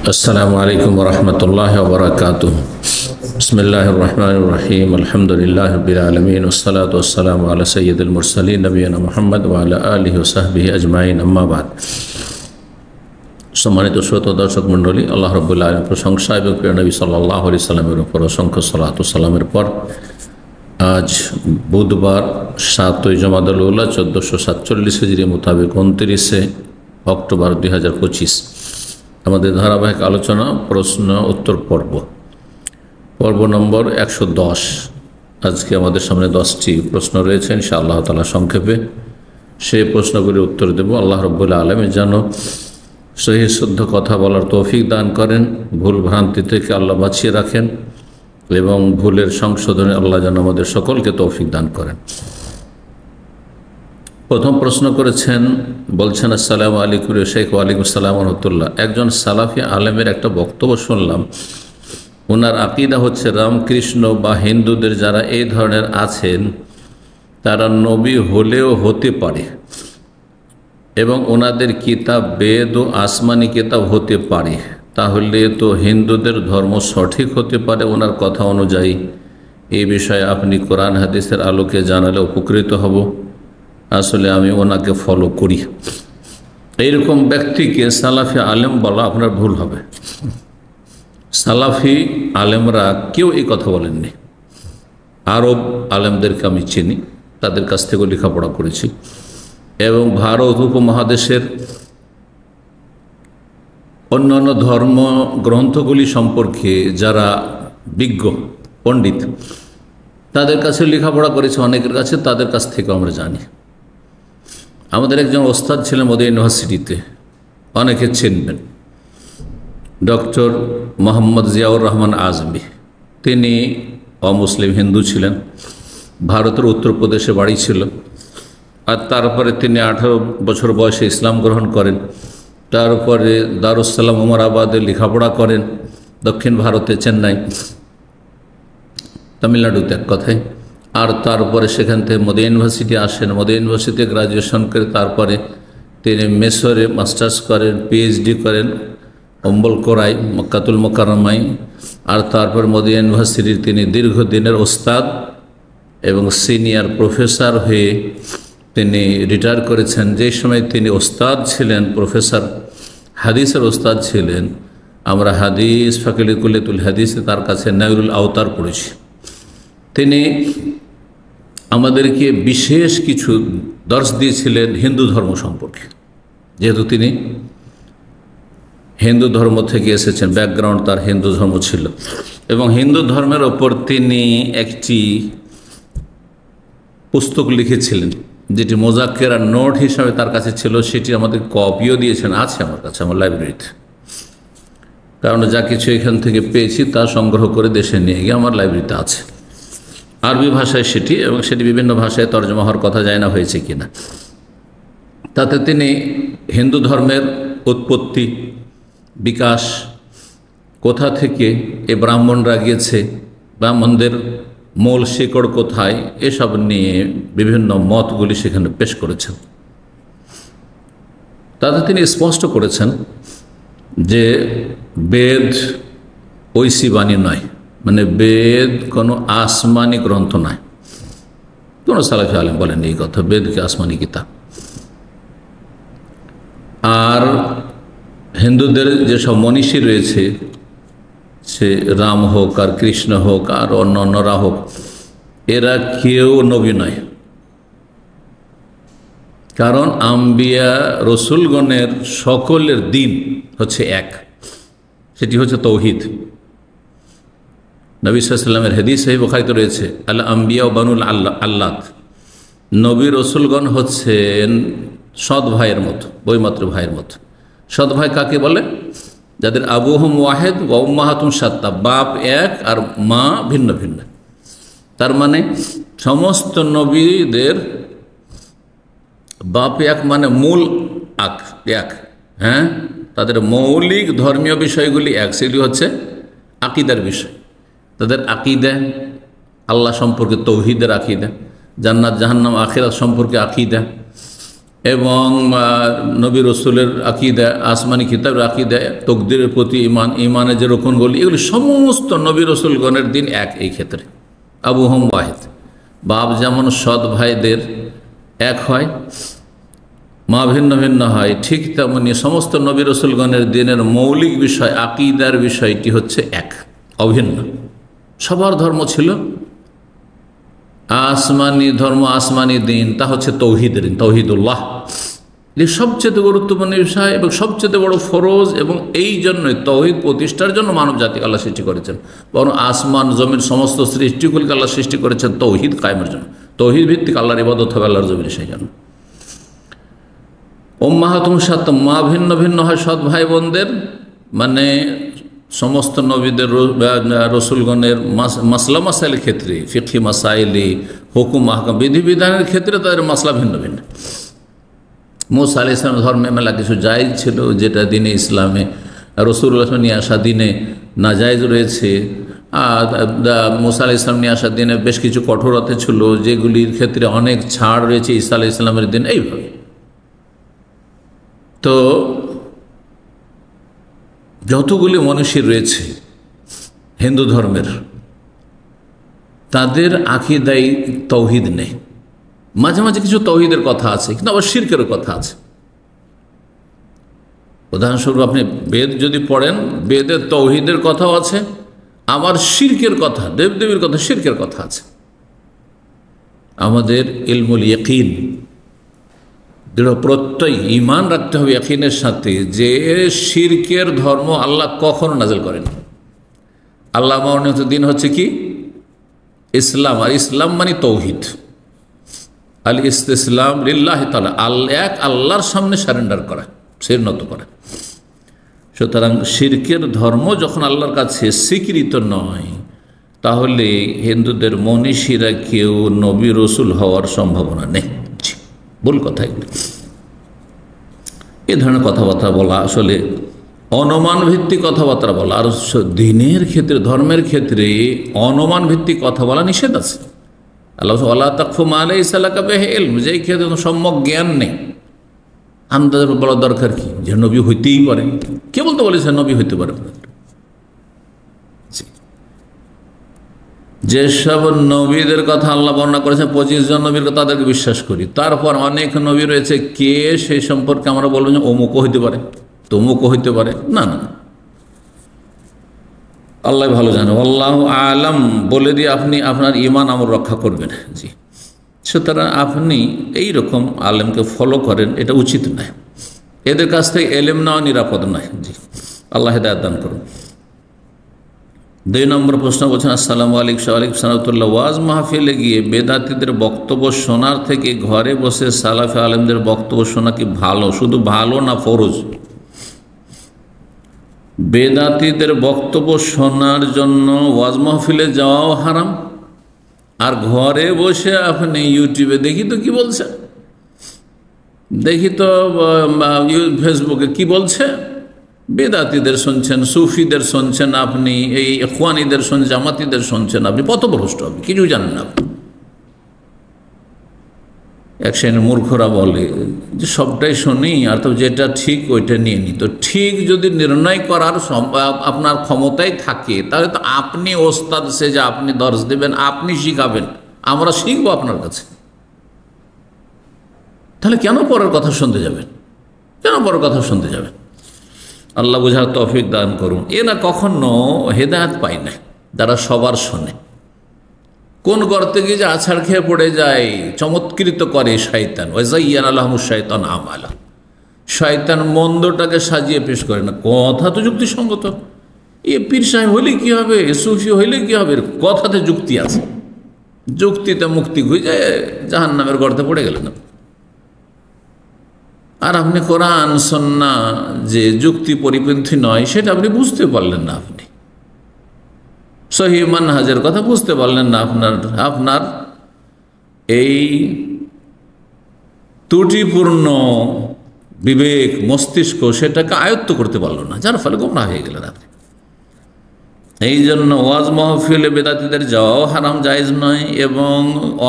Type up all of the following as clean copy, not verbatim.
अस्सलामु अलैकुम वरहमतुल्लाहि वबरकातुहू। बिस्मिल्लाहिर्रहमानिर्रहीम। अल्हम्दुलिल्लाहि रब्बिल आलमीन वस्सलातु वस्सलामु अला सय्यिदिल मुरसलीन नबियिना मुहम्मद व अला आलिहि व सहबिहि अजमाइन, अम्मा बाद। सम्मानित श्रोता दर्शक मंडলী, আল্লাহ রাব্বুল আলামিনের প্রশংসা এবং প্রিয় নবী সাল্লাল্লাহু আলাইহি সাল্লামের উপর অসংখ্য সালাত ও সালামের পর আজ বুধবার 7 জমাদুল উলা 1447 হিজরি মোতাবেক 29 অক্টোবর 2025 আমাদের ধারাবাহিক আলোচনা প্রশ্ন উত্তর পর্ব নম্বর 110। আজকে আমাদের সামনে 10টি প্রশ্ন রয়েছে, ইনশাআল্লাহ তাআলা সংক্ষেপে সেই প্রশ্নগুলির উত্তর দেব। আল্লাহ রাব্বুল আলামিন যেন সহি শুদ্ধ কথা বলার তৌফিক দান করেন, ভুল ভ্রান্তি থেকে আল্লাহ বাঁচিয়ে রাখেন এবং ভুলের সংশোধনে আল্লাহ যেন আমাদের সকলকে তৌফিক দান করেন। প্রথম প্রশ্ন করেছেন, বলছেন আসসালামু আলাইকুম শেখ। ওয়ালাইকুম আসসালাম রহমতুল্লাহ। একজন সালাফি আলেমের একটা বক্তব্য শুনলাম, ওনার আকিদা হচ্ছে রামকৃষ্ণ বা হিন্দুদের যারা এই ধরনের আছেন তারা নবী হলেও হতে পারে এবং ওনাদের কিতাব বেদ ও আসমানি কিতাব হতে পারে, তাহলে তো হিন্দুদের ধর্ম সঠিক হতে পারে ওনার কথা অনুযায়ী। এই বিষয়ে আপনি কোরআন হাদিসের আলোকে জানালে উপকৃত হব। আসলে আমি ওনাকে ফলো করি। এইরকম ব্যক্তিকে সালাফি আলেম বলা আপনার ভুল হবে। সালাফি আলেমরা কেউ এই কথা বলেননি। আরব আলেমদেরকে আমি চিনি, তাদের কাছ থেকে লেখাপড়া করেছি এবং ভারত উপমহাদেশের অন্যান্য ধর্ম গ্রন্থগুলি সম্পর্কে যারা বিজ্ঞ পণ্ডিত তাদের কাছে লেখাপড়া করেছে, অনেকের কাছে, তাদের কাছ থেকে আমরা জানি। আমাদের একজন ওস্তাদ ছিলেন মদিনা ইউনিভার্সিটিতে, অনেকে চিনবেন, ডক্টর মোহাম্মদ জিয়াউর রহমান আজমি। তিনি অমুসলিম হিন্দু ছিলেন, ভারতের উত্তরপ্রদেশে বাড়ি ছিল, আর তারপরে তিনি 18 বছর বয়সে ইসলাম গ্রহণ করেন। তারপরে দারুসালাম উমরাবাদে লেখাপড়া করেন, দক্ষিণ ভারতে, চেন্নাই, তামিলনাড়ুতে এক কথায়। আর তারপরে সেখান থেকে মদিনা ইউনিভার্সিটি আসেন, মদিনা ইউনিভার্সিটিতে গ্রাজুয়েশন করে তারপরে তিনি মেসরে মাস্টার্স করেন, পিএইচডি করেন অম্বল কোরাই মক্কাতুল মোকাররমায়। আর তারপর মদিনা ইউনিভার্সিটির তিনি দীর্ঘদিনের ওস্তাদ এবং সিনিয়র প্রফেসর হয়ে তিনি রিটায়ার করেছেন। যে সময় তিনি ওস্তাদ ছিলেন, প্রফেসর হাদিসের ওস্তাদ ছিলেন, আমরা হাদিস ফাকিলে কুল্লিয়াতুল হাদিসে তার কাছে নায়রুল আওতার পড়েছি। তিনি আমাদেরকে বিশেষ কিছু দর্শ দিয়েছিলেন হিন্দু ধর্ম সম্পর্কে, যেহেতু তিনি হিন্দু ধর্ম থেকে এসেছেন, ব্যাকগ্রাউন্ড তার হিন্দু ধর্ম ছিল এবং হিন্দু ধর্মের ওপর তিনি একটি পুস্তক লিখেছিলেন যেটি মোজাক্কেরা নোট হিসাবে তার কাছে ছিল। সেটি আমাদের কপিও দিয়েছেন, আছে আমার কাছে, আমার লাইব্রেরিতে। কারণ যা কিছু এখান থেকে পেয়েছি তা সংগ্রহ করে দেশে নিয়ে গিয়ে আমার লাইব্রেরিতে আছে, আরবি ভাষায় সেটি, এবং সেটি বিভিন্ন ভাষায় তর্জমা হওয়ার কথা যায় না হয়েছে কিনা। তাতে তিনি হিন্দু ধর্মের উৎপত্তি, বিকাশ, কোথা থেকে এ ব্রাহ্মণরা গিয়েছে, ব্রাহ্মণদের মূল শিকড় কোথায়, এসব নিয়ে বিভিন্ন মতগুলি সেখানে পেশ করেছেন। তাতে তিনি স্পষ্ট করেছেন যে বেদ ঐশী বাণী নয়, মানে বেদ কোনো আসমানি গ্রন্থ নয়। কোনো সালাফি আলেম বলেন এই কথা, বেদকে আসমানি কিতাব। আর হিন্দুদের যেসব মনীষী রয়েছে, সে রাম হোক আর কৃষ্ণ হোক আর অন্যান্যরা হোক, এরা কেউ নবী নয়। কারণ আম্বিয়া রসুলগণের সকলের দিন হচ্ছে এক, সেটি হচ্ছে তৌহিদ। নবী সাল্লাল্লাহু আলাইহি ওয়াসাল্লামের হাদিস সহিহ বুখারীতে রয়েছে, আল আম্বিয়া ও বানুল আল্লাত। নবী রসুলগণ হচ্ছেন সৎ ভাইয়ের মতো, বৈমাত্র ভাইয়ের মতো। সৎ ভাই কাকে বলে? যাদের আবুহুম ওয়াহেদ ওয়া উম্মাহাতুম শাত্তা, বাপ এক আর মা ভিন্ন ভিন্ন। তার মানে সমস্ত নবীদের বাপ এক, মানে মূল এক। হ্যাঁ, তাদের মৌলিক ধর্মীয় বিষয়গুলি এক, সেগুলি হচ্ছে আকিদার বিষয়। তাদের আকিদা আল্লাহ সম্পর্কে তৌহিদের আকিদা, জান্নাত জাহান্নাম আখিরাত সম্পর্কে আকিদা, এবং নবী রসুলের আকীদা, আসমানি কিতাবের আকীদা, তকদিরের প্রতি ঈমান, ঈমানের যে রকমগুলি, এগুলি সমস্ত নবী রসুলগণের দিন এক। এই ক্ষেত্রে আবুহুম ওয়াহিদ, বাপ যেমন সৎ ভাইদের এক হয়, মা ভিন্ন ভিন্ন হয়, ঠিক তেমনি সমস্ত নবী রসুলগণের দিনের মৌলিক বিষয় আকীদার বিষয়টি হচ্ছে এক, অভিন্ন। সবার ধর্ম ছিল আসমানি ধর্ম, আসমানি দিন, তা হচ্ছে তৌহিদের দিন, তৌহিদুল্লাহ। এটি সবচেয়ে গুরুত্বপূর্ণ বিষয় এবং সবচেয়ে বড় ফরজ, এবং এই জন্যই তৌহিদ প্রতিষ্ঠার জন্য মানব জাতিকে আল্লাহ সৃষ্টি করেছেন। বরং আসমান জমির সমস্ত সৃষ্টিগুলিকে আল্লাহ সৃষ্টি করেছেন তৌহিদ কায়েমের জন্য। তৌহিদ ভিত্তিক আল্লাহর ইবাদত হবে আল্লাহর জমিনে, সেই জন্য। উম্মাহাতুহুম শাত্তা, মা ভিন্ন ভিন্ন হয় সৎ ভাই বোনদের, মানে সমস্ত নবীদের রসুলগণের মাসলা মাসাইলের ক্ষেত্রে, ফিকহি মাসাইলি, হুকুম আহকাম, বিধিবিধানের ক্ষেত্রে তাদের মাসলা ভিন্ন ভিন্ন। মুসা আলাইহিস সালামের ধর্মে মেলা কিছু জায়েজ ছিল, যেটা দিনে ইসলামে রাসূলুল্লাহ নিয়ে আসা দিনে নাজায়েজ রয়েছে। আর মুসা আলাইহিস সালাম নিয়ে আসা দিনে বেশ কিছু কঠোরতা ছিল, যেগুলির ক্ষেত্রে অনেক ছাড় রয়েছে ঈসা আলাইহিস সালামের দিন। এইভাবে তো যতগুলি মনীষী রয়েছে হিন্দু ধর্মের, তাদের আকীদায় তৌহিদ নেই। মাঝে মাঝে কিছু তৌহিদের কথা আছে, কিন্তু আবার শিরকেরও কথা আছে। উদাহরণস্বরূপ আপনি বেদ যদি পড়েন, বেদের তৌহিদের কথাও আছে, আবার শিরকের কথা, দেবদেবীর কথা, শিরকের কথা আছে। আমাদের ইলমুল ইয়াকিন, দৃঢ় প্রত্যয় ঈমান রাখতে হবে ইয়াকিনের সাথে, যে শিরকের ধর্ম আল্লাহ কখনো নাযিল করেন। আল্লাহ মনোনীত দিন হচ্ছে কি? ইসলাম। আর ইসলাম মানে তৌহিদ, আল ইসতিসলাম লিল্লাহি তাআলা, এক আল্লাহর সামনে সারেন্ডার করা, শিরনত করা। সুতরাং শিরকের ধর্ম যখন আল্লাহর কাছে স্বীকৃত নয়, তাহলে হিন্দুদের মনীষীরা কেউ নবী রসুল হওয়ার সম্ভাবনা নেই। ভুল কথা এগুলি। এ ধরনের কথাবার্তা বলা আসলে অনুমান ভিত্তিক কথাবার্তা বলা। আর দিনের ক্ষেত্রে, ধর্মের ক্ষেত্রে অনুমান ভিত্তিক কথা বলা নিষেধ আছে। আল্লাহ ওয়ালা তাকফু মা লাইসা লাকা বিহি ইলম, যেই ক্ষেত্রে সম্যক জ্ঞান নেই, আন্দাজ বলার দরকার কি? যে নবী হইতেই পারে। কে বলতে বলেছে নবী হইতে পারে? যেসব নবীদের কথা আল্লাহ বর্ণনা করেছেন, 25 জন নবীর কথা, তাদেরকে বিশ্বাস করি। তারপর অনেক নবী রয়েছে, কে সেই সম্পর্কে আমরা বলবো যে অমুকও হইতে পারে, তমুকও হইতে পারে? না না, আল্লাহ ভালো জানে। আল্লাহু আলাম বলে দিয়ে আপনি আপনার ঈমান আমল রক্ষা করবেন। জি, সুতরাং আপনি এই রকম আলেমকে ফলো করেন, এটা উচিত নয়। এদের কাছ থেকে এলেম নেওয়া নিরাপদ নয়। জি, আল্লাহ হেদায়েত দান করুন। 2 নম্বর প্রশ্ন বলছেন, আসসালামু আলাইকুম। ওয়ালাইকুম সালাম। ওয়াজ মাহফিলে গিয়ে বেদাতীদের বক্তব্য শোনার থেকে ঘরে বসে সালাফে আলেমদের বক্তব্য শোনা কি ভালো? শুধু ভালো না ফরজ? বেদাতীদের বক্তব্য শোনার জন্য ওয়াজ মাহফিলে যাওয়াও হারাম, আর ঘরে বসে আপনি ইউটিউবে দেখি তো কি বলছে, দেখি তো ফেসবুকে কি বলছে, বেদাতীদের শুনছেন, সুফিদের শুনছেন, আপনি এই ইখওয়ানীদের শুনছেন, জামাতিদের শুনছেন, আপনি পথভ্রষ্ট, আপনি কিছু জানেন না। এক শ্রেণীর মূর্খরা বলে যে সবটাই শুনি, আর তো যেটা ঠিক ওইটা নিয়ে নি। তো ঠিক যদি নির্ণয় করার আপনার ক্ষমতায় থাকে, তাহলে তো আপনি ওস্তাদ সেজে আপনি দর্শ দেবেন, আপনি শিখাবেন, আমরা শিখবো আপনার কাছে। তাহলে কেন পরের কথা শুনতে যাবেন? কেন পরের কথা শুনতে যাবেন? আল্লাহ বুঝার তৌফিক দান করুন। এরা কখনো হেদায়েত পায় না যারা সবার শোনে। কোন গর্তে গিয়ে যে আছাড় খেয়ে পড়ে যায়, চমৎকৃত করে শয়তান। ওয়াজাইয়ানা লাহুমুশ শাইতানু আমালা, শয়তান মন্দটাকে সাজিয়ে পেশ করে না। কথা তো যুক্তিসঙ্গত। এ পীর সাহেব হইলে কি হবে, সুফি হইলে কি হবে, কথাতে যুক্তি আছে। যুক্তিতে মুক্তি খুঁজে জাহান্নামের গর্তে পড়ে গেলেন। আর আপনি কোরআন সুন্নাহ যে যুক্তি পরিপন্থী নয়, সেটা আপনি বুঝতে পারলেন না। আপনি সহিহ মানহাজের কথা বুঝতে পারলেন না। আপনার এই ত্রুটিপূর্ণ বিবেক, মস্তিষ্ক সেটাকে আয়ত্ত করতে পারল না, যার ফলে গোমরাহ হয়ে গেলেন আপনি। এই জন্য ওয়াজ মাহফিলে বেদাতীদের যাওয়াও হারাম, জায়েজ নয়, এবং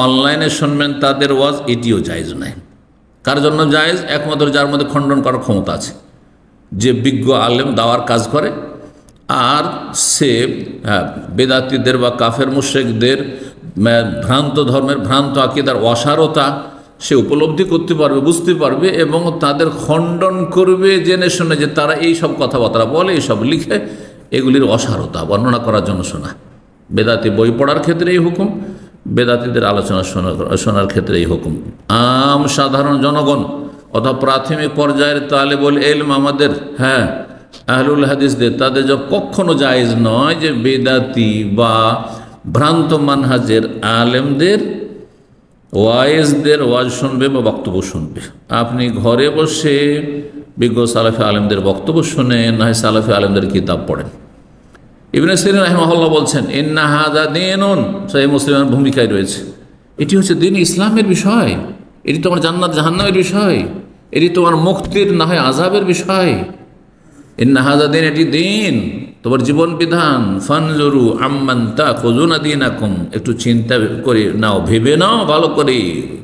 অনলাইনে শুনবেন তাদের ওয়াজ, এটিও জায়েজ নয়। কার জন্য জায়েজ? একমাত্র যার মধ্যে খণ্ডন করার ক্ষমতা আছে, যে বিজ্ঞ আলেম দাওয়ার কাজ করে, আর সে বেদাতীদের বা কাফের মুশরিকদের ভ্রান্ত ধর্মের ভ্রান্ত আকীদার অসারতা সে উপলব্ধি করতে পারবে, বুঝতে পারবে এবং তাদের খণ্ডন করবে জেনে শুনে, যে তারা এই সব কথাবার্তা বলে, এইসব লিখে, এগুলির অসারতা বর্ণনা করার জন্য শোনা। বেদাতি বই পড়ার ক্ষেত্রে এই হুকুম, বেদাতিদের আলোচনা শোনার ক্ষেত্রে এই হুকুম। আম সাধারণ জনগণ অথবা প্রাথমিক পর্যায়ের তালেবুল ইলম আমাদের, আহলুল হাদিসদের, তাদের কখনো জায়েজ নয় যে বেদাতি বা ভ্রান্ত মানহাজের আলেমদের ওয়াইজদের ওয়াজ শুনবে বা বক্তব্য শুনবে। আপনি ঘরে বসে বিজ্ঞ সালাফি আলেমদের বক্তব্য শুনেন, না হয় সালাফি আলেমদের কিতাব পড়েন। ইবনে সিরিন রাহিমাহুল্লাহ বলছেন, ইন্না হাযা দীনুন, সহিহ মুসলিমের ভূমিকায় রয়েছে, এটি হচ্ছে দিন, ইসলামের বিষয়, এটি তোমার জান্নাত জাহান্নামের বিষয়, এটি তোমার মুক্তির না হয় আযাবের বিষয়। ইন্না হাযা দীন, এটি দিন, তোমার জীবন বিধান। ফানজুরু আম্মান তাখুযুনা দীনাকুম, একটু চিন্তা করে নাও, ভেবে নাও, ভালো করে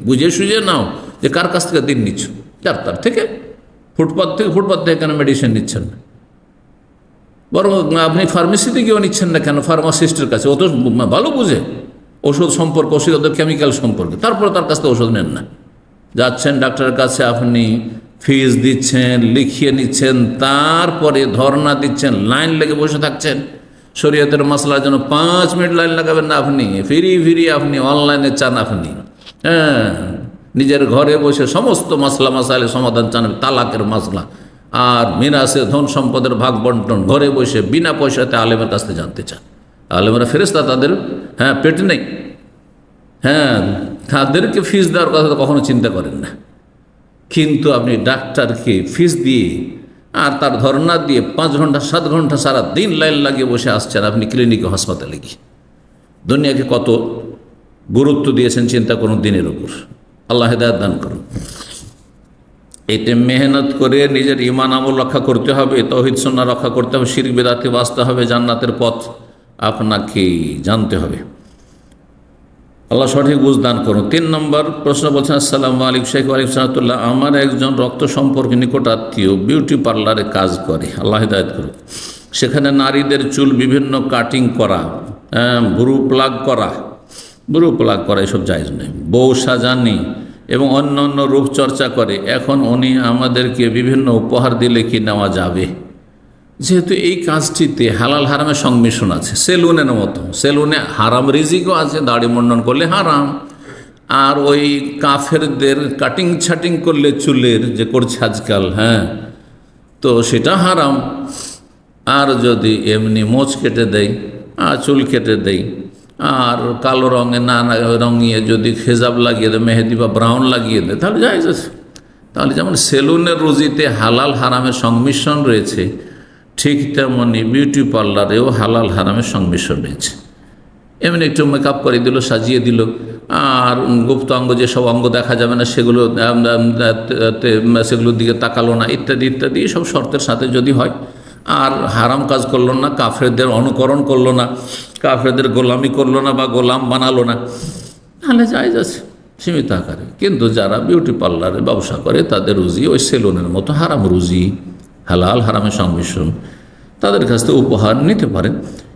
বুঝে সুঝে নাও যে কার কাছ থেকে দিন নিচ্ছ। ডাক্তার থেকে, ফুটপাথ থেকে কেন মেডিসিন নিচ্ছেন না? বরং আপনি ফার্মেসিতে গিয়েও নিচ্ছেন না কেন? ফার্মাসিস্টের কাছে, ও তো ভালো বুঝে ওষুধ সম্পর্কে, ওষুধ কেমিক্যাল সম্পর্কে, তারপরে তার কাছ থেকে ওষুধ নেন না। যাচ্ছেন ডাক্তারের কাছে, আপনি ফিস দিচ্ছেন, লিখিয়ে নিচ্ছেন, তারপরে ধর্ণা দিচ্ছেন, লাইন লেগে বসে থাকছেন। শরীয়তের মাসলার জন্য 5 মিনিট লাইন লাগাবেন না আপনি, ফিরি আপনি অনলাইনে চান, আপনি নিজের ঘরে বসে সমস্ত মাসলা মাসাইলের সমাধান চান, তালাকের মাসলা আর মিরাসে ধন সম্পদের ভাগ বন্টন, ঘরে বসে বিনা পয়সাতে আলেমের কাছ থেকে জানতে চান। আলেমরা ফেরেশতা, তাদের পেট নেই, তাদেরকে ফিস দেওয়ার কথা তো কখনো চিন্তা করেন না। কিন্তু আপনি ডাক্তারকে ফিস দিয়ে আর তার ধর্ণা দিয়ে 5 ঘন্টা 7 ঘন্টা সারা দিন লাইন লাগিয়ে বসে আসছেন আপনি ক্লিনিকে, হাসপাতালে গিয়ে। দুনিয়াকে কত গুরুত্ব দিয়েছেন চিন্তা করুন দিনের উপর। আল্লাহ হেদায়েত দান করুন। এতে মেহনত করে নিজের ঈমান আমল রক্ষা করতে হবে, তাওহীদ সুন্নাহ রক্ষা করতে হবে, শিরক বিদআতে বাঁচতে হবে, জান্নাতের পথ আপনাকে জানতে হবে। আল্লাহ সঠিক বুঝ দান করুন। 3 নম্বর প্রশ্ন বলছেন, আসসালামু আলাইকুম শেখ ওয়ালাইকুম সালাতুল্লাহ, আমার একজন রক্ত সম্পর্কে নিকট আত্মীয় বিউটি পার্লারে কাজ করে, আল্লাহ হিদায়াত করুন। সেখানে নারীদের চুল বিভিন্ন কাটিং করা, ব্রু প্লাগ করা এসব জায়েজ নয়। বউ সাজানি এবং অন্য অন্য রূপচর্চা করে। এখন উনি আমাদেরকে বিভিন্ন উপহার দিলে কি নেওয়া যাবে? যেহেতু এই কাজটিতে হালাল হারামের সংমিশ্রণ আছে, সেলুনের মতো, সেলুনে হারাম রিজিকও আছে, দাড়ি মুন্ডন করলে হারাম, আর ওই কাফেরদের কাটিং ছাটিং করলে চুলের যে করছে আজকাল, তো সেটা হারাম। আর যদি এমনি মোচ কেটে দেয় আর চুল কেটে দেয় আর কালো রঙে না রঙিয়ে যদি খেজাব লাগিয়ে দেয়, মেহেদি বা ব্রাউন লাগিয়ে দেয়, তাহলে জায়েজ আছে। তাহলে যেমন সেলুনের রুজিতে হালাল হারামের সংমিশ্রণ রয়েছে, ঠিক তেমনি বিউটি পার্লারেও হালাল হারামের সংমিশ্রণ রয়েছে। এমনি একটু মেকআপ করে দিল, সাজিয়ে দিল, আর গুপ্ত অঙ্গ যেসব অঙ্গ দেখা যাবে না সেগুলোর দিকে তাকালো না, ইত্যাদি ইত্যাদি, সব শর্তের সাথে যদি হয়, আর হারাম কাজ করলো না, কাফেরদের অনুকরণ করলো না, কাফেরদের গোলামি করলো না বা গোলাম বানালো না, তাহলে জায়েজ আছে সীমিত আকারে। কিন্তু যারা বিউটি পার্লারে ব্যবসা করে তাদের রুজি ওই সেলুনের মতো হারাম রুজি, হালাল হারামের সংমিশ্রণ, তাদের কাছ থেকে উপহার নিতে পারেন।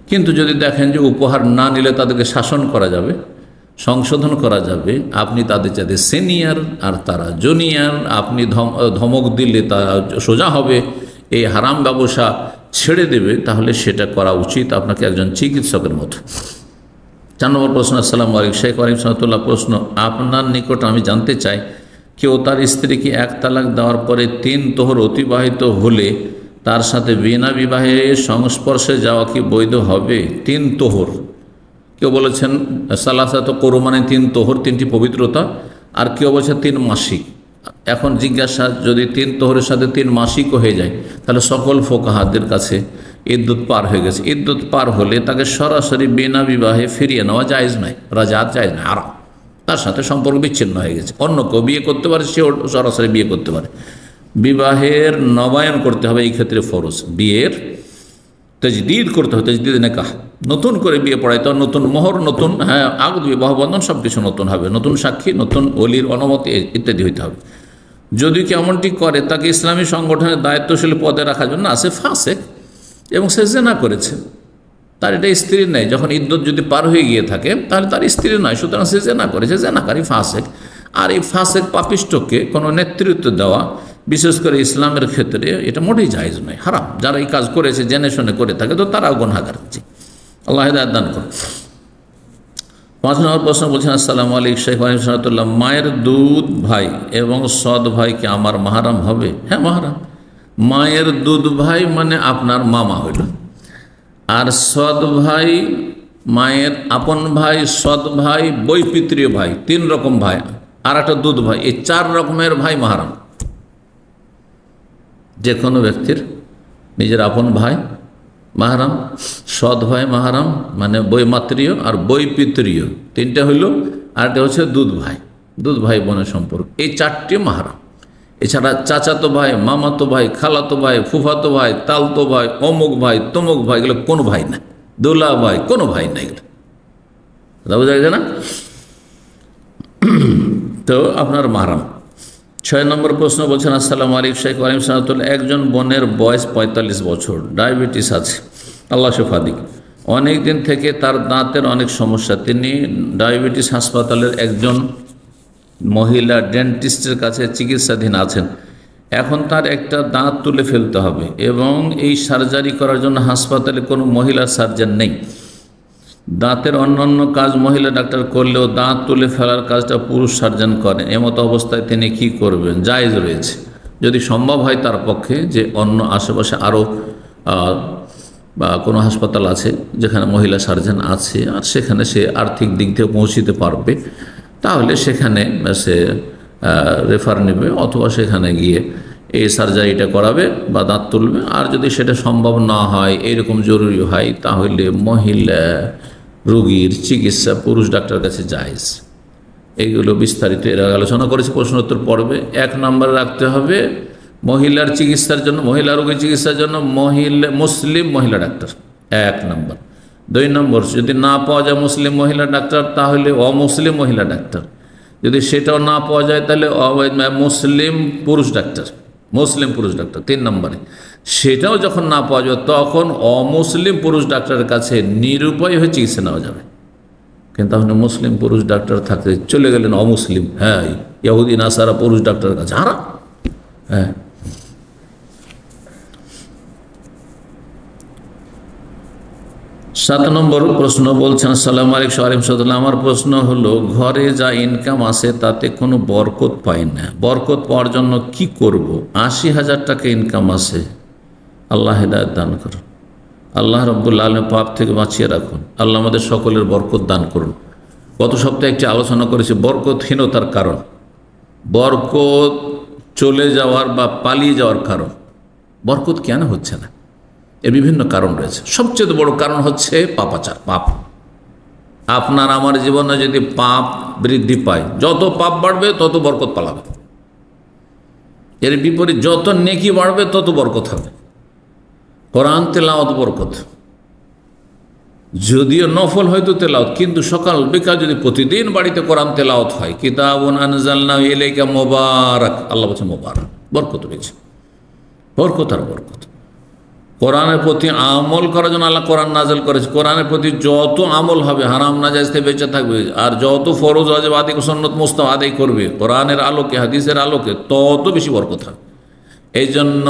কিন্তু যদি দেখেন যে উপহার না নিলে তাদেরকে শাসন করা যাবে, সংশোধন করা যাবে, আপনি তাদের চাইতে সিনিয়র আর তারা জুনিয়র, আপনি ধমক দিলে তারা সোজা হবে, এই হারাম ব্যবসা ছেড়ে দেবে, তাহলে সেটা করা উচিত আপনাকে একজন চিকিৎসকের মতো। 4 নম্বর প্রশ্ন, আসসালামু আলাইকুম শেখ ওয়ালাইকুম সালাতুল্লাহ, প্রশ্ন আপনার নিকট আমি জানতে চাই, কেউ তার স্ত্রীকে 1 তালাক দেওয়ার পরে 3 তোহর অতিবাহিত হলে তার সাথে বিনা বিবাহে সংস্পর্শে যাওয়া কি বৈধ হবে? 3 তোহর, কেউ বলেছেন সালাসাত করু মানে 3 তোহর, 3টি পবিত্রতা, আর কেউ বলছে 3 মাসিক। এখন জিজ্ঞাসা, যদি 3 তোহরের সাথে 3 মাসিকও হয়ে যায়, তাহলে সকল ফোকাহাদের কাছে ইদ্যুৎ পার হয়ে গেছে। ইদ্যুৎ পার হলে তাকে সরাসরি বিনা বিবাহে ফিরিয়ে নেওয়া জায়েজ নয়, রাজাত জায়েজ নয়, আরাম, তার সাথে সম্পর্ক বিচ্ছিন্ন হয়ে গেছে। অন্য কেউ বিয়ে করতে পারে, সেও সরাসরি বিয়ে করতে পারে। বিবাহের নবায়ন করতে হবে, এই ক্ষেত্রে ফরজ। বিয়ের তাজদীদ করতে হবে, তাজদীদ নিকাহ, নতুন করে বিয়ে পড়াইতে হবে, নতুন মোহর, নতুন আকদ বিবাহ বন্ধন সব কিছু নতুন হবে, নতুন সাক্ষী, নতুন ওলির অনুমতি ইত্যাদি হইতে হবে। যদি কেমনটি করে তাকে ইসলামী সংগঠনের দায়িত্বশীল পদে রাখার জন্য সে ফাসেক এবং সে জেনা করেছে, তার এটা স্ত্রী নেই। যখন ইদ্যত যদি পার হয়ে গিয়ে থাকে তাহলে তার স্ত্রী নয়, সুতরাং সে জেনা করেছে, জেনাকারী ফাসেক। আর এই ফাসেক পাপিষ্টকে কোনো নেতৃত্ব দেওয়া, বিশেষ করে ইসলামের ক্ষেত্রে, এটা মোটেই জায়েজ নয়, হারাম। যারা এই কাজ করেছে জেনে শুনে করে থাকে তো তারাও গুনাহগার। আল্লাহ হিদায়াত দান করুন। 5 নম্বর প্রশ্ন বলছেন, আসসালামু আলাইকুম শেখ ওয়ালিম সালাতুল্লাহ, মায়ের দুধ ভাই এবং সৎ ভাই কি আমার মাহারাম হবে? হ্যাঁ, মাহারাম। মায়ের দুধ ভাই মানে আপনার মামা হইল, আর সৎ ভাই মায়ের আপন ভাই, সৎ ভাই, বৈপিত্রীয় ভাই, 3 রকম ভাই, আর একটা দুধ ভাই, এই 4 রকমের ভাই মাহারাম। যে কোনো ব্যক্তির নিজের আপন ভাই মাহারাম, সৎ ভাই মাহারাম মানে বৈমাত্রীয়, আর বৈপিত্রীয় 3টে হইল, আর একটা হচ্ছে দুধ ভাই, দুধ ভাই বোনের সম্পর্ক, এই 4টি মাহারাম। এছাড়া চাচাতো ভাই, মামাতো ভাই, খালাতো ভাই, ফুফাতো ভাই, তালতো ভাই, অমুক ভাই, তমুক ভাই, এগুলো কোনো ভাই না, দোলা ভাই, কোনো ভাই না, এগুলো বোঝা যায় না? তো আপনার মাহারাম। 6 নম্বর প্রশ্ন বলছেন, আসসালামু আলাইকুম শেখ ওয়ালিম সালাতুল্লাহ, একজন বোনের বয়স 45 বছর, ডায়াবেটিস আছে, আল্লাহ শিফা দিক। অনেক দিন থেকে তার দাঁতের অনেক সমস্যা। তিনি ডায়াবেটিস হাসপাতালের একজন মহিলা ডেন্টিস্টের কাছে চিকিৎসাধীন আছেন। এখন তার একটা দাঁত তুলে ফেলতে হবে এবং এই সার্জারি করার জন্য হাসপাতালে কোনো মহিলা সার্জন নেই। দাঁতের অন্যান্য কাজ মহিলা ডাক্তার করলেও দাঁত তুলে ফেলার কাজটা পুরুষ সার্জন করেন। এমতো অবস্থায় তিনি কি করবেন? জায়েজ রয়েছে যদি সম্ভব হয় তার পক্ষে, যে অন্য আশেপাশে আরও বা কোনো হাসপাতাল আছে যেখানে মহিলা সার্জন আছে আর সেখানে সে আর্থিক দিক থেকে পৌঁছিতে পারবে, তাহলে সেখানে সে রেফার নেবে অথবা সেখানে গিয়ে এই সার্জারিটা করাবে বা দাঁত তুলবে। আর যদি সেটা সম্ভব না হয়, এরকম জরুরি হয়, তাহলে মহিলা রোগীর চিকিৎসা পুরুষ ডাক্তার কাছে জায়েজ। এইগুলো বিস্তারিত এর আগে আলোচনা করেছে প্রশ্নোত্তর পর্বে। 1 নম্বরে রাখতে হবে মহিলার চিকিৎসার জন্য, মহিলা রোগীর চিকিৎসার জন্য মুসলিম মহিলা ডাক্তার 1 নম্বর। 2 নম্বর, যদি না পাওয়া যায় মুসলিম মহিলা ডাক্তার তাহলে অমুসলিম মহিলা ডাক্তার। যদি সেটাও না পাওয়া যায় তাহলে মুসলিম পুরুষ ডাক্তার, মুসলিম পুরুষ ডাক্তার 3 নম্বরে। সেটাও যখন না পাওয়া যাবে তখন অমুসলিম পুরুষ ডাক্তারের কাছে নিরুপায় হয়ে চিকিৎসা নেওয়া যাবে। কিন্তু তাহলে মুসলিম পুরুষ ডাক্তার থাকতে চলে গেলেন অমুসলিম, হ্যাঁ ইহুদি নাসারা পুরুষ ডাক্তারের কাছে, হারাম। হ্যাঁ। 7 নম্বর প্রশ্ন বলছেন, আসসালামু আলাইকুম ওয়া রাহমাতুল্লাহ, আমার প্রশ্ন হলো ঘরে যা ইনকাম আসে তাতে কোনো বরকত পাই না, বরকত পাওয়ার জন্য কি করব? 80,000 টাকা ইনকাম আসে, আল্লাহ হিদায়াত দান করুন, আল্লাহ রাব্বুল আলামিন পাপ থেকে বাঁচিয়ে রাখুন, আল্লাহ আমাদের সকলের বরকত দান করুন। গত সপ্তাহে একটি আলোচনা করেছি বরকতহীনতার কারণ, বরকত চলে যাওয়ার বা পালিয়ে যাওয়ার কারণ। বরকত কেন হচ্ছে না? এর বিভিন্ন কারণ রয়েছে। সবচেয়ে বড় কারণ হচ্ছে পাপাচার, পাপ। আপনার আমার জীবনে যদি পাপ বৃদ্ধি পায়, যত পাপ বাড়বে তত বরকত পালাবে। এর বিপরীত যত নেকি বাড়বে তত বরকত হবে। কোরআন তেলাওয়াত বরকত, যদিও নফল হয়তো তেলাওয়াত, কিন্তু সকাল বিকাল যদি প্রতিদিন বাড়িতে কোরআন তেলাওয়াত হয়, কিতাবুন আনজালনাহু ইলাইকা মুবারাক, আল্লাহ বলছে মুবারাক, বরকত রয়েছে, বরকত আর বরকত। কোরআনের প্রতি আমল করার জন্য আল্লাহ কোরআন নাযিল করেছে। কোরআনের প্রতি যত আমল হবে, হারাম নাজায়েজ থেকে বেঁচে থাকবে, আর যত ফরজ ওয়াজিব আদায় সুন্নত মুস্তাহাব আদায় করবে কোরআনের আলোকে, হাদিসের আলোকে, তত বেশি বরকত হবে। এই জন্য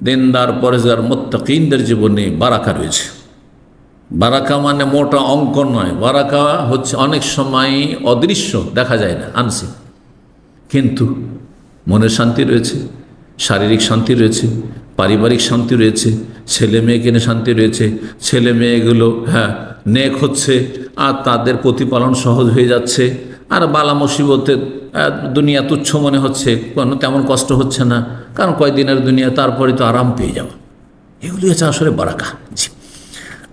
দিনদার পরেজগার মুত্তাকিনদের জীবনে বারাকা রয়েছে। বারাকা মানে মোটা অঙ্ক নয়, বারাকা হচ্ছে অনেক সময় অদৃশ্য, দেখা যায় না, আনসিন, কিন্তু মনের শান্তি রয়েছে, শারীরিক শান্তি রয়েছে, পারিবারিক শান্তি রয়েছে, ছেলে মেয়েকে নিয়ে শান্তি রয়েছে, ছেলে মেয়েগুলো নেক হচ্ছে আর তাদের প্রতিপালন সহজ হয়ে যাচ্ছে, আর বালা মুসিবতে দুনিয়া তুচ্ছ মনে হচ্ছে, কোনো তেমন কষ্ট হচ্ছে না, কারণ কয়দিনের দুনিয়া, তারপরে তো আরাম পেয়ে যাওয়া। এগুলি হচ্ছে আসলে বারাকা। জি,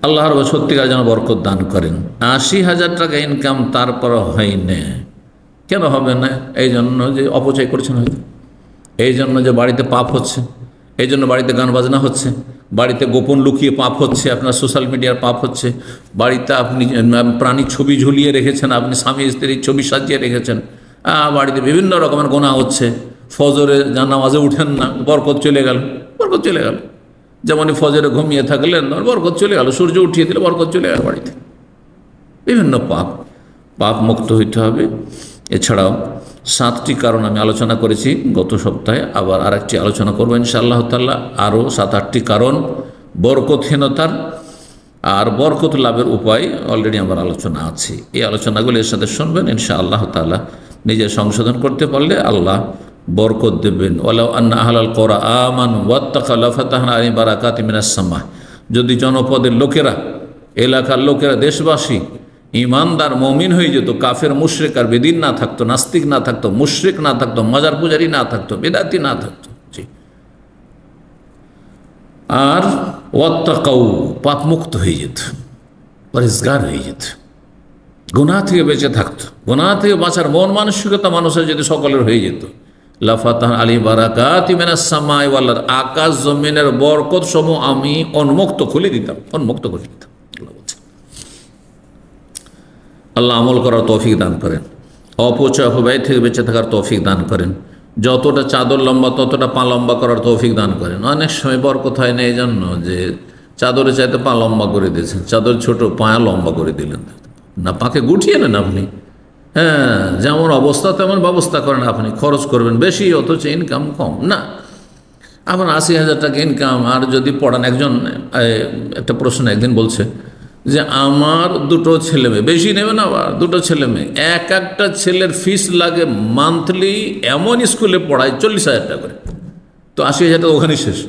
আল্লাহর সত্যিকার যেন বরকত দান করেন। 80,000 টাকা ইনকাম তারপর হয় না, কেন হবে না? এই জন্য যে অপচয় করছেন হয়তো, এই জন্য যে বাড়িতে পাপ হচ্ছে, এই জন্য বাড়িতে গান বাজনা হচ্ছে, বাড়িতে গোপন লুকিয়ে পাপ হচ্ছে, আপনার সোশ্যাল মিডিয়ার পাপ হচ্ছে, বাড়িতে আপনি প্রাণীর ছবি ঝুলিয়ে রেখেছেন, আপনি স্বামী স্ত্রীর ছবি সাজিয়ে রেখেছেন, বাড়িতে বিভিন্ন রকমের গোনা হচ্ছে, ফজরে নামাজে উঠেন না, বরকত চলে গেল, বরকত চলে গেল। যেমনই ফজরে ঘুমিয়ে থাকলেন, বরকত চলে গেল, সূর্য উঠিয়ে দিলে বরকত চলে গেল বাড়িতে। বিভিন্ন পাপ মুক্ত হইতে হবে। এছাড়াও 7টি কারণ আমি আলোচনা করেছি গত সপ্তাহে, আবার আরেকটি আলোচনা করবো ইনশাআল্লাহ তাআলা। আরও 7-8টি কারণ বরকতহীনতার, আর বরকত লাভের উপায় অলরেডি আমার আলোচনা আছে। এই আলোচনাগুলো এর সাথে শুনবেন ইনশাআল্লাহ তাআলা। নিজে সংশোধন করতে পারলে আল্লাহ বরকত দেবেন। ওয়ালাউ আন্না আহলাল কুরআ আমানু ওয়াত্তাকাউ লাফাতাহনা আলাইহিম বারাকাতিম মিনাস সামা। যদি জনপদের লোকেরা, এলাকার লোকেরা, দেশবাসী ইমানদার মুমিন হয়ে যেত, কাফের মুশরিক আর বেদিন না থাকতো, নাস্তিক না থাকতো, মুশরিক না থাকতো, মাজার পূজারি না থাকতো, বেদাতি না থাকতো, আর ওয়াত্তাকাউ পাপমুক্ত হয়ে যেত, পরিষ্কার হয়ে যেত, গুনাহ থেকে বেঁচে থাকতো। গুনাহ থেকে বাঁচার মন মানসিকতা মানুষের যদি সকলের হয়ে যেত, লাফাতাহনা আলাইহিম বারাকাতিম মিনাস সামাই ওয়াল আরদ, আকাশ জমিনের বরকত সমূহ আমি উন্মুক্ত খুলে দিতাম, উন্মুক্ত করে দিতাম। আল্লাহ আমল করার তৌফিক দান করেন, অপচয় অপব্যয় থেকে বেঁচে থাকার তৌফিক দান করেন, যতটা চাদর লম্বা ততটা পা লম্বা করার তৌফিক দান করেন। অনেক সময় বরকত হয় না এই জন্য যে চাদরে চাইতে পা লম্বা করে দিয়েছেন, চাদর ছোট, পায়া লম্বা করে দিলেন না, পাকে গুটিয়ে নেন আপনি। হ্যাঁ, যেমন অবস্থা তেমন ব্যবস্থা করেন আপনি, খরচ করবেন বেশি অথচ ইনকাম কম না। আমার 80,000 টাকা ইনকাম, আর যদি পড়ান, একজন একটা প্রশ্ন একদিন বলছে যে আমার 2টো ছেলে মেয়ে, বেশি নেবে না, আবার 2টো ছেলে মেয়ে, একটা ছেলের ফিস লাগে মান্থলি, এমন স্কুলে পড়ায় 40,000 টাকা করে, তো 80,000 টাকা ওখানে শেষ।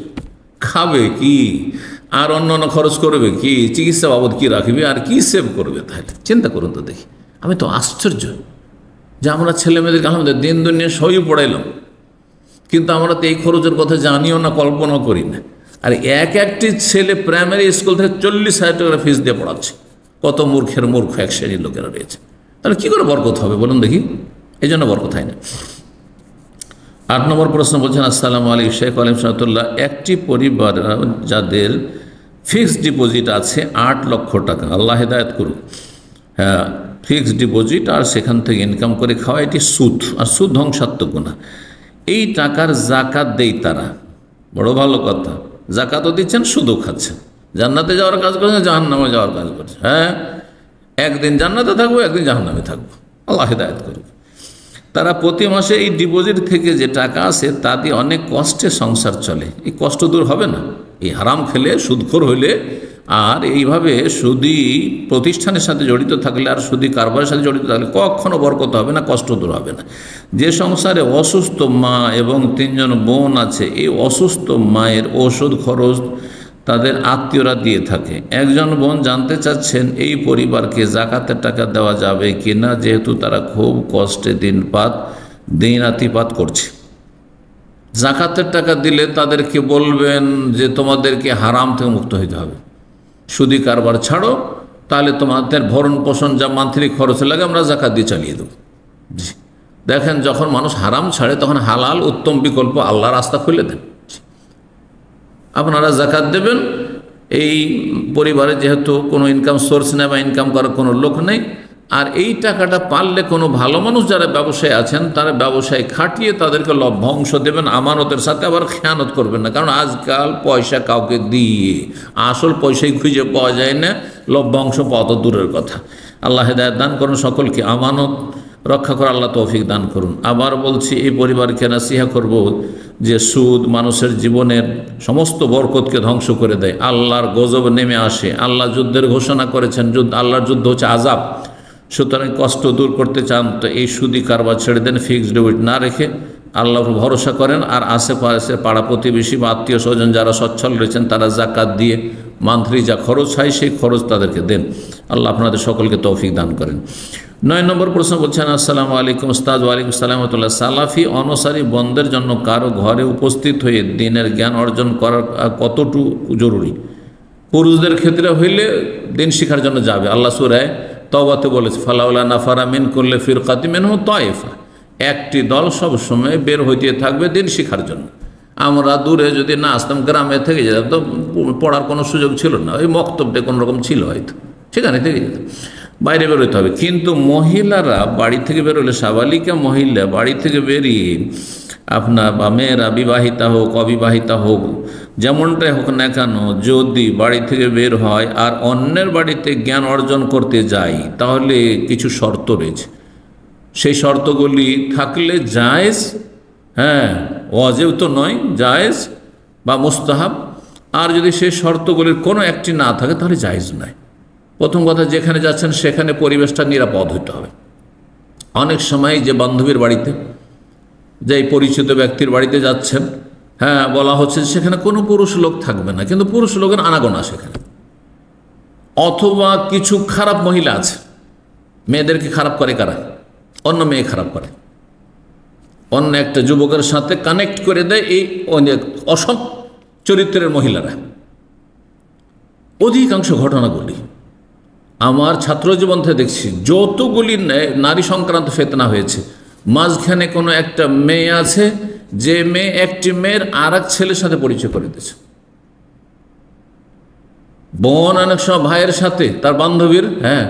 খাবে কি আর অন্য খরচ করবে কি, চিকিৎসা বাবদ কি রাখবে আর কি সেভ করবে? তাহলে চিন্তা করুন তো দেখি। আমি তো আশ্চর্য যে আমরা ছেলে মেয়েদেরকে আমাদের দিন দুনিয়া সবই পড়াইলাম, কিন্তু আমরা তো এই খরচের কথা জানিও না, কল্পনাও করি না। আর একটি ছেলে প্রাইমারি স্কুল থেকে 40,000 টাকা ফিস দিয়ে পড়াচ্ছে। কত মূর্খের মূর্খ এক শ্রেণীর লোকেরা রয়েছে। তাহলে কী করে বরকত হবে বলুন দেখি? এই জন্য বরকত হয় না। 8 নম্বর প্রশ্ন বলছেন, আসসালামু আলাইকুম শেখ আলিম সালাতুল্লাহ, একটি পরিবার যাদের ফিক্সড ডিপোজিট আছে 8 লক্ষ টাকা, আল্লাহ হেদায়েত করুক, হ্যাঁ ফিক্সড ডিপোজিট, আর সেখান থেকে ইনকাম করে খাওয়া, এটি সুদ, আর সুদ ধ্বংসাত্মক গুনাহ। এই টাকার জাকাত দেই তারা, বড় ভালো কথা, জাকাতও দিচ্ছেন, সুদও খাচ্ছেন, জান্নাতে যাওয়ার কাজ করছেন, জাহান্নামে যাওয়ার কাজ করছেন। হ্যাঁ, একদিন জান্নাতে থাকবো, একদিন জাহান্নামে থাকবো, আল্লাহ হিদায়াত করুক। তারা প্রতি মাসে এই ডিপোজিট থেকে যে টাকা আসে তা দিয়ে অনেক কষ্টে সংসার চলে। এই কষ্ট দূর হবে না এই হারাম খেলে, সুদখোর হইলে, আর এইভাবে সুদী প্রতিষ্ঠানের সাথে জড়িত থাকলে, আর সুদী কারবারের সাথে জড়িত থাকলে কখনো বরকত হবে না, কষ্ট দূর হবে না। যে সংসারে অসুস্থ মা এবং 3 জন বোন আছে, এই অসুস্থ মায়ের ওষুধ খরচ তাদের আত্মীয়রা দিয়ে থাকে। একজন বোন জানতে চাচ্ছেন এই পরিবারকে জাকাতের টাকা দেওয়া যাবে কি না, যেহেতু তারা খুব কষ্টে দিনাতিপাত করছে। জাকাতের টাকা দিলে তাদেরকে বলবেন যে তোমাদেরকে হারাম থেকে মুক্ত হইতে হবে, সুদী কারবার ছাড়ো, তাহলে তোমাদের ভরণ পোষণ যা মান্থলি খরচ লাগে আমরা জাকাত দিয়ে চালিয়ে দেবো। দেখেন, যখন মানুষ হারাম ছাড়ে তখন হালাল উত্তম বিকল্প আল্লাহর রাস্তা খুলে দেন। আপনারা জাকাত দেবেন। এই পরিবারে যেহেতু কোনো ইনকাম সোর্স নেই বা ইনকাম করার কোনো লোক নেই, আর এই টাকাটা পারলে কোনো ভালো মানুষ যারা ব্যবসায়ী আছেন তারা ব্যবসায় খাটিয়ে তাদেরকে লভ্যাংশ দেবেন আমানতের সাথে, আবার খেয়ানত করবেন না। কারণ আজকাল পয়সা কাউকে দিয়ে আসল পয়সাই খুঁজে পাওয়া যায় না, লভ্যাংশ পাওয়া তো দূরের কথা। আল্লাহ হেদায়েত দান করুন সকলকে, আমানত রক্ষা করে আল্লাহ তৌফিক দান করুন। আবার বলছি, এই পরিবারকে নাসিহা করব যে সুদ মানুষের জীবনের সমস্ত বরকতকে ধ্বংস করে দেয়, আল্লাহর গজব নেমে আসে। আল্লাহ যুদ্ধের ঘোষণা করেছেন, আল্লাহর যুদ্ধ হচ্ছে আযাব। সুতরাং কষ্ট দূর করতে চান তো এই সুদী কারবার ছেড়ে দেন, ফিক্সড ডিপোজিট না রেখে আল্লাহর ভরসা করেন। আর আশেপাশে পাড়া প্রতিবেশী বা আত্মীয় স্বজন যারা সচ্ছল রয়েছেন তারা জাকাত দিয়ে মান্থলি যা খরচ হয় সেই খরচ তাদেরকে দেন। আল্লাহ আপনাদের সকলকে তৌফিক দান করেন। 9 নম্বর প্রশ্ন বলছেন, আসসালামু আলাইকুম উস্তাদ। ওয়ালাইকুম আসসালাম ওয়া রাহমাতুল্লাহ। সালাফি অনুসারী বন্ধের জন্য কারো ঘরে উপস্থিত হয়ে দিনের জ্ঞান অর্জন করার কতটুকু জরুরি? পুরুষদের ক্ষেত্রে হইলে দিন শিখার জন্য যাবে। আল্লাহ সূরা তওবাতে বলেছে, ফালাউলা নাফারা মিন কুল্লি ফিরকাতিন মিনহুম তায়েফা, একটি দল সবসময় বের হইতে থাকবে দিন শিখার জন্য। আমরা দূরে যদি না আসতাম, গ্রামে থেকে যেতাম, তো পড়ার কোনো সুযোগ ছিল না, ওই মক্তবটা কোনো রকম ছিল হয়তো, সেখানে থেকে যেতাম। বাইরে বেরোতে হবে। কিন্তু মহিলারা বাড়ি থেকে বেরোলে, সাবালিকা মহিলা বাড়ি থেকে বেরিয়ে আপনার বা মেয়েরা বিবাহিতা হোক অবিবাহিতা হোক, যেমনটাই হোক না কেন, যদি বাড়ি থেকে বের হয় আর অন্যের বাড়িতে জ্ঞান অর্জন করতে যায়, তাহলে কিছু শর্ত রয়েছে। সেই শর্তগুলি থাকলে জায়েজ, হ্যাঁ, ওয়াজিব তো নয়, জায়েজ বা মুস্তাহাব। আর যদি সেই শর্তগুলির কোনো একটি না থাকে তাহলে জায়েজ নয়। প্রথম কথা, যেখানে যাচ্ছেন সেখানে পরিবেশটা নিরাপদ হতে হবে। অনেক সময় যে বান্ধবীর বাড়িতে, যে পরিচিত ব্যক্তির বাড়িতে যাচ্ছেন, হ্যাঁ, বলা হচ্ছে সেখানে কোনো পুরুষ লোক থাকবে না, কিন্তু পুরুষ লোকের আনাগোনা সেখানে। অথবা কিছু খারাপ মহিলা আছে, মেয়েদেরকে খারাপ করে কারা? অন্য মেয়ে খারাপ করে, অন্য একটা যুবকের সাথে কানেক্ট করে দেয় এই অসৎ চরিত্রের মহিলারা। অধিকাংশ ঘটনাগুলি আমার ছাত্র জীবন থেকে দেখছি, যতগুলি নারী সংক্রান্ত ফিতনা হয়েছে, মাঝখানে কোনো একটা মেয়ে আছে যে মেয়ে একটি মেয়ের আর এক ছেলের সাথে পরিচয় করে দিয়েছে। বোন অনেক সময় ভাইয়ের সাথে তার বান্ধবীর, হ্যাঁ,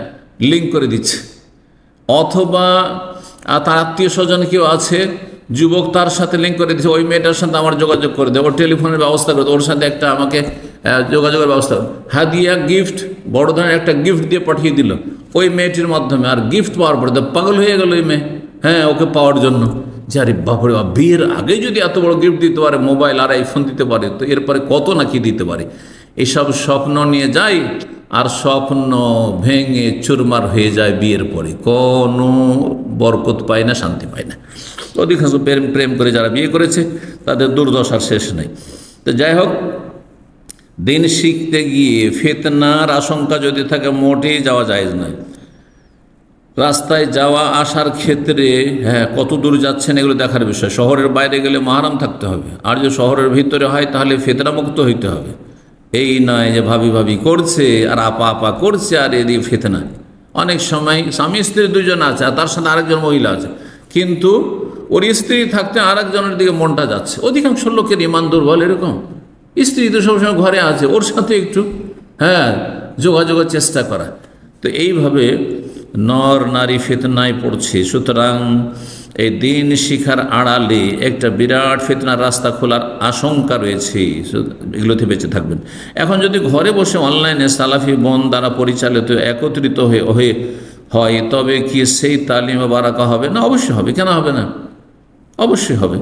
লিঙ্ক করে দিচ্ছে। অথবা তার আত্মীয় স্বজন কেউ আছে, যুবক তার সাথে লিঙ্ক করে দিচ্ছে, ওই মেয়েটার সাথে আমার যোগাযোগ করে দেয়, ওর টেলিফোনের ব্যবস্থা করে দেয়, ওর সাথে একটা আমাকে যোগাযোগের ব্যবস্থা, হাদিয়া গিফট, বড় ধরনের একটা গিফট দিয়ে পাঠিয়ে দিল ওই মেয়েটির মাধ্যমে। আর গিফট পাওয়ার পরে তো পাগল হয়ে গেল ওই মেয়ে, হ্যাঁ, ওকে পাওয়ার জন্য। যে আরে বাপরে বাপ, বিয়ের আগে যদি এত বড় গিফট দিতে পারে, মোবাইল আর আইফোন দিতে পারে, তো এরপরে কত না কি দিতে পারে। এসব স্বপ্ন নিয়ে যায়, আর স্বপ্ন ভেঙে চুরমার হয়ে যায় বিয়ের পরে, কোনো বরকত পায় না, শান্তি পায় না। অধিকাংশ প্রেম করে যারা বিয়ে করেছে তাদের দুর্দশার শেষ নেই। তো যাই হোক, দিন শিখতে গিয়ে ফিতনার আশঙ্কা যদি থাকে, মোটেই যাওয়া জায়েজ নয়। রাস্তায় যাওয়া আসার ক্ষেত্রে, হ্যাঁ, কত দূর যাচ্ছেন এগুলো দেখার বিষয়। শহরের বাইরে গেলে মাহরাম থাকতে হবে, আর যদি শহরের ভিতরে হয় তাহলে ফিতনামুক্ত হইতে হবে। এই নয় যে ভাবি ভাবি করছে আর আপা আপা করছে আর এদিকে ফিতনা। অনেক সময় স্বামী স্ত্রী দুজন আছে আর তার সাথে আরেকজন মহিলা আছে, কিন্তু ওর স্ত্রী থাকতে আরেকজনের দিকে মনটা যাচ্ছে। অধিকাংশ লোকের ইমান দুর্বল এরকম, স্ত্রী তো সবসময় ঘরে আছে, ওর সাথে একটু, হ্যাঁ, যোগাযোগের চেষ্টা করা। তো এইভাবে নর নারী ফিতনায় পড়ছে। সুতরাং এই দিন শিখার আড়ালে একটা বিরাট ফিতনার রাস্তা খোলার আশঙ্কা রয়েছে, এগুলোতে বেঁচে থাকবেন। এখন যদি ঘরে বসে অনলাইনে সালাফি বোন দ্বারা পরিচালিত একত্রিত হয়, তবে কি সেই তালিমে বারাকা হবে না? অবশ্যই হবে, কেন হবে না? অবশ্যই হবে।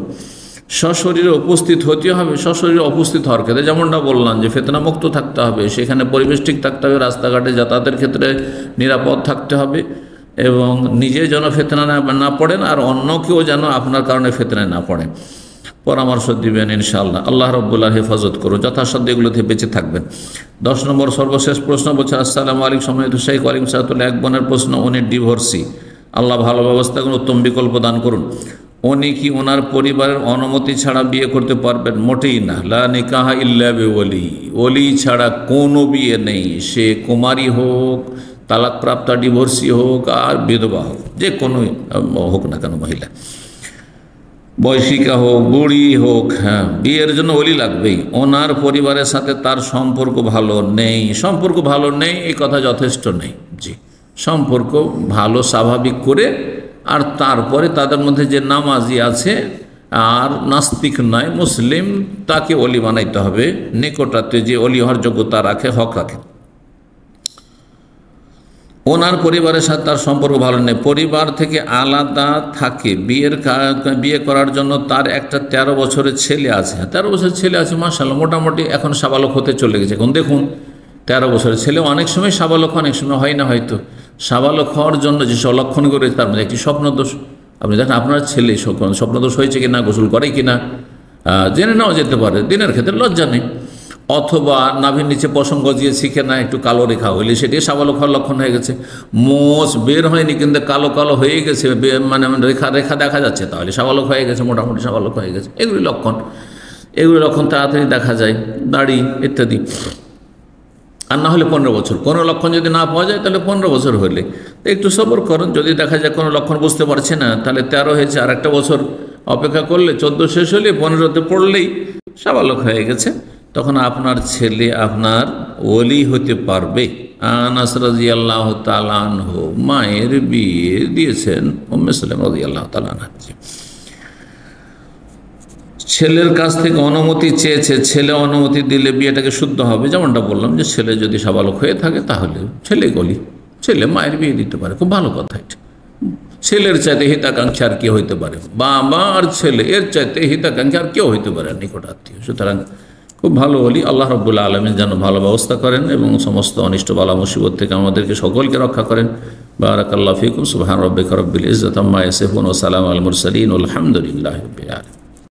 সশরীরে উপস্থিত হতে হবে। সশরীরে উপস্থিত হওয়ার ক্ষেত্রে যেমনটা বললাম যে ফিতনা মুক্ত থাকতে হবে, সেখানে পরিবেশ ঠিক থাকতে হবে, রাস্তাঘাটে যাতায়াতের ক্ষেত্রে নিরাপদ থাকতে হবে, এবং নিজে যেন ফিতনা না পড়েন আর অন্য কেউ যেন আপনার কারণে ফিতনায় না পড়ে। পরামর্শ দিবেন ইনশাআল্লাহ। আল্লাহ রাব্বুল হেফাজত করুন, যথাসাধ্য এগুলোতে বেঁচে থাকবেন। 10 নম্বর সর্বশেষ প্রশ্ন বলছে, আসসালামু আলাইকুম সম্মানিত শেখ। ওয়ালাইকুম সালাম। এক বোনের প্রশ্ন, উনি ডিভোর্সি, আল্লাহ ভালো ব্যবস্থা করুন, উত্তম বিকল্প দান করুন। উনি কি ওনার পরিবারের অনুমতি ছাড়া বিয়ে করতে পারবেন? মোটেই না। লা নিকাহা ইল্লা বিওয়ালি, ওলি ছাড়া কোনো বিয়ে নেই। সে কুমারী হোক, তালাকপ্রাপ্তা ডিভোর্সি হোক, আর বিধবা হোক, যে কোনো হোক না কেন মহিলা, বয়সিকা হোক, বুড়ি হোক, হ্যাঁ, বিয়ের জন্য ওলি লাগবেই। ওনার পরিবারের সাথে তার সম্পর্ক ভালো নেই, সম্পর্ক ভালো নেই এই কথা যথেষ্ট নেই। জি, সম্পর্ক ভালো স্বাভাবিক করে, আর তারপরে তাদের মধ্যে যে নামাজি আছে আর নাস্তিক নয়, মুসলিম, তাকে ওলি বানাইতে হবে। নিকটাতে যে ওলি হওয়ার যোগ্যতা রাখে, হক রাখে। ওনার পরিবারের সাথে তার সম্পর্ক ভালো নেই, পরিবার থেকে আলাদা থাকে। বিয়ে করার জন্য তার একটা 13 বছরের ছেলে আছে। 13 বছরের ছেলে আছে, মাশাআল্লাহ, মোটামুটি এখন সাবালক হতে চলে গেছে। এখন দেখুন, 13 বছরের ছেলে অনেক সময় সাবালক, অনেক সময় হয় না। হয়তো সাবালক হওয়ার জন্য যে লক্ষণগুলো রয়েছে তার মধ্যে একটি স্বপ্নদোষ। আপনি দেখেন আপনার ছেলে স্বপ্নদোষ হয়েছে কিনা, গোসল করে কিনা, জেনে নেওয়া যেতে পারে, দিনের ক্ষেত্রে লজ্জা নেই। অথবা নাভির নিচে পশম গজিয়ে শিখে না, একটু কালো রেখা হইলে সেটি সাবালক হওয়ার লক্ষণ হয়ে গেছে। মোষ বের হয়নি কিন্তু কালো কালো হয়ে গেছে, মানে রেখা রেখা দেখা যাচ্ছে, তাহলে সাবালক হয়ে গেছে, মোটামুটি সাবালক হয়ে গেছে। এগুলি লক্ষণ তাড়াতাড়ি দেখা যায়, দাড়ি ইত্যাদি। আর না হলে 15 বছর, কোনো লক্ষণ যদি না পাওয়া যায় তাহলে 15 বছর হলে একটু সবর করুন। যদি দেখা যায় কোনো লক্ষণ বুঝতে পারছে না, তাহলে 13 হয়েছে, আর একটা বছর অপেক্ষা করলে 14 শেষ হলে 15তে পড়লেই সাবালক হয়ে গেছে, তখন আপনার ছেলে আপনার ওলি হতে পারবে। আনাস রাদিয়াল্লাহু তাআলা আনহু মায়ের বিয়ে দিয়েছেন উম্মে সালামা রাদিয়াল্লাহু তাআলা আনহা। ছেলের কাছ থেকে অনুমতি চেয়েছে, ছেলে অনুমতি দিলে বিয়েটাকে শুদ্ধ হবে। যেমনটা বললাম যে ছেলে যদি সাবালক হয়ে থাকে তাহলে ছেলে মায়ের বিয়ে দিতে পারে, খুব ভালো কথা এটা। ছেলের চাইতে হিতাকাঙ্ক্ষী আর কেউ হইতে পারে, বাবা আর ছেলে এর চাইতে হিতাকাঙ্ক্ষী আর কেউ হইতে পারে নিকট আত্মীয়। সুতরাং খুব ভালো বলি, আল্লাহ রাব্বুল আলামিন যেন ভালো ব্যবস্থা করেন এবং সমস্ত অনিষ্ট বালা মুসিবত থেকে আমাদেরকে সকলকে রক্ষা করেন। বারাকাল্লাহু ফিকুম। সুবহান রাব্বিকা রাব্বিল ইজ্জাতি আম্মা ইয়াসিফুন ওয়া সালামুন আলাল মুরসালিন ওয়া আলহামদুলিল্লাহি রাব্বিল আলামিন।